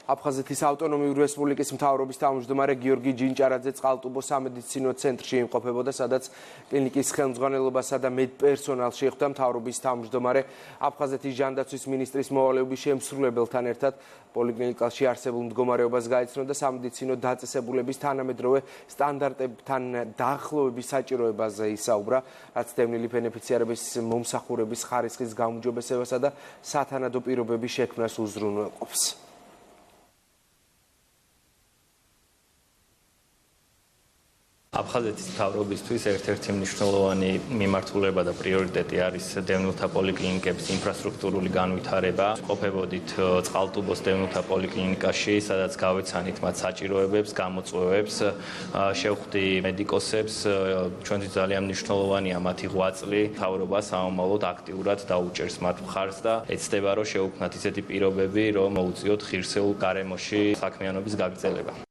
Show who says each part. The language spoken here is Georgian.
Speaker 1: აფხაზეთის ავტონომიური რესპუბლიკის მთავრობის თავმჯდომარე გიორგი ჯინჭარაძე წყალტუბოს სამედიცინო ცენტრში იმყოფებოდა, სადაც კლინიკის ხელმძღვანელობასა და მედპერსონალს შეხვდა მთავრობის თავმჯდომარე აფხაზეთის ჟანდაცვის მინისტრის მოვალეობის შემსრულებელთან ერთად. პოლიკლინიკაში არსებულ მდგომარეობას გაიცნო და სამედიცინო დაწესებულების თანამედროვე სტანდარტებთან დაახლოების საჭიროებაზე ისაუბრა, რაც დევნილი ბენეფიციარების მომსახურების ხარისხის გაუმჯობესებასა და სათანადო პირობების შექმნას უზრუნველყოფს.
Speaker 2: აფხაზეთის მთავრობისთვის ერთ-ერთი მნიშვნელოვანი მიმართულება და პრიორიტეტი არის დევნილთა პოლიკლინიკების ინფრასტრუქტურული განვითარება. ვყოფებოდით წყალტუბოს დევნილთა პოლიკლინიკაში, სადაც გავეცანით მათ საჭიროებებს, გამოწვევებს, შევხვდი მედიკოსებს. ჩვენთვის ძალიან მნიშვნელოვანია მათი ღვაწლი. მთავრობა სამომავლოდ აქტიურად დაუჭერს მათ მხარს და ეცდება, რომ შეუქმნათ ისეთი პირობები, რომ მოუწიოთ ღირსეულ გარემოში საქმიანობის გაგრძელება.